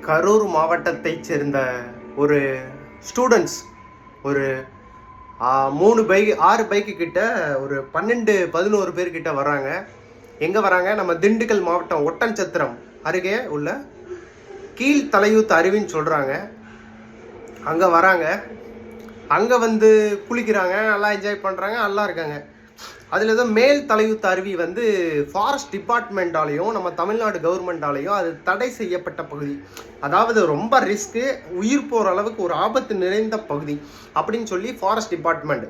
கரூர் மாவட்டத்தைச் சேர்ந்த ஒரு ஸ்டூடெண்ட்ஸ் ஒரு 6 பைக்கு கிட்ட ஒரு 12-11 பேர் கிட்ட வராங்க. எங்கே வராங்க? நம்ம திண்டுக்கல் மாவட்டம் ஒட்டன்சத்திரம் அருகே உள்ள கீழ்த்தலையூத்து அருவின்னு சொல்கிறாங்க. அங்கே வராங்க. அங்கே வந்து குளிக்கிறாங்க, நல்லா என்ஜாய் பண்ணுறாங்க, நல்லா இருக்காங்க. அதில் தான் மேல் தலையூத்து அருவி வந்து ஃபாரஸ்ட் டிபார்ட்மெண்ட்டாலேயும் நம்ம தமிழ்நாடு கவர்மெண்ட்டாலேயும் அது தடை செய்யப்பட்ட பகுதி. அதாவது ரொம்ப ரிஸ்க்கு, உயிர் போகிற அளவுக்கு ஒரு ஆபத்து நிறைந்த பகுதி அப்படின்னு சொல்லி ஃபாரஸ்ட் டிபார்ட்மெண்ட்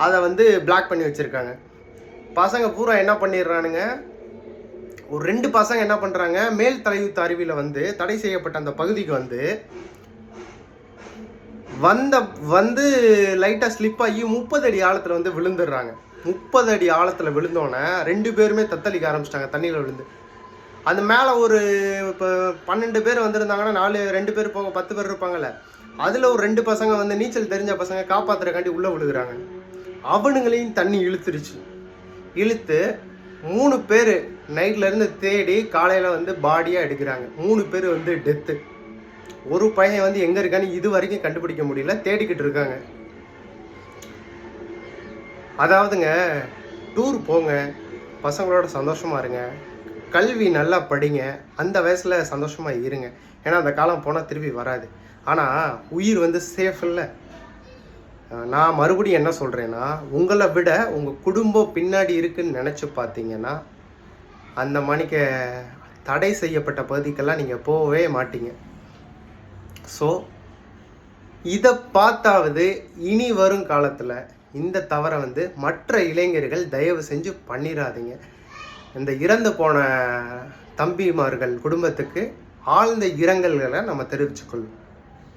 அதை வந்து பிளாக் பண்ணி வச்சுருக்காங்க. பசங்க பூரா என்ன பண்ணிடுறானுங்க, ஒரு 2 பசங்க என்ன பண்ணுறாங்க, மேல் தலையூத்து அருவியில் வந்து தடை செய்யப்பட்ட அந்த பகுதிக்கு வந்து லைட்டாக ஸ்லிப் ஆகி 30 அடி ஆழத்தில் வந்து விழுந்துடுறாங்க. 30 அடி ஆழத்தில் விழுந்தோன்னே 2 பேருமே தத்தளிக்க ஆரம்பிச்சிட்டாங்க தண்ணியில் விழுந்து. அந்த மேலே ஒரு இப்போ 12 பேர் வந்திருந்தாங்கன்னா 2 பேர் போக 10 பேர் இருப்பாங்கள்ல, அதில் ஒரு 2 பசங்க வந்து நீச்சல் தெரிஞ்ச பசங்க காப்பாற்றுறக்காண்டி உள்ளே விழுகிறாங்க. அவனுங்களையும் தண்ணி இழுத்து 3 பேர் நைட்லேருந்து தேடி காலையில் வந்து பாடியாக எடுக்கிறாங்க. 3 பேர் வந்து டெத்து. ஒரு பையன் வந்து எங்கே இருக்கான்னு இது வரைக்கும் கண்டுபிடிக்க முடியல, தேடிக்கிட்டு இருக்காங்க. அதாவதுங்க, டூர் போங்க, பசங்களோட சந்தோஷமாக இருங்க, கல்வி நல்லா படிங்க, அந்த வயசில் சந்தோஷமாக இருங்க. ஏன்னா அந்த காலம் போனால் திருப்பி வராது. ஆனால் உயிர் வந்து சேஃப் இல்லை. நான் மறுபடியும் என்ன சொல்கிறேன்னா, உங்களை விட உங்கள் குடும்பம் பின்னாடி இருக்குன்னு நினச்சி பார்த்தீங்கன்னா அந்த மணிக்கு தடை செய்யப்பட்ட பகுதிக்கெல்லாம் நீங்கள் போகவே மாட்டீங்க. ஸோ இதை பார்த்தாவது இனி வரும் காலத்தில் இந்த தவறை வந்து மற்ற இளைஞர்கள் தயவு செஞ்சு பண்ணிடாதீங்க. இந்த இறந்து போன தம்பிமார்கள் குடும்பத்துக்கு ஆழ்ந்த இரங்கல்களை நம்ம தெரிவிச்சுக்கொள்ளும்.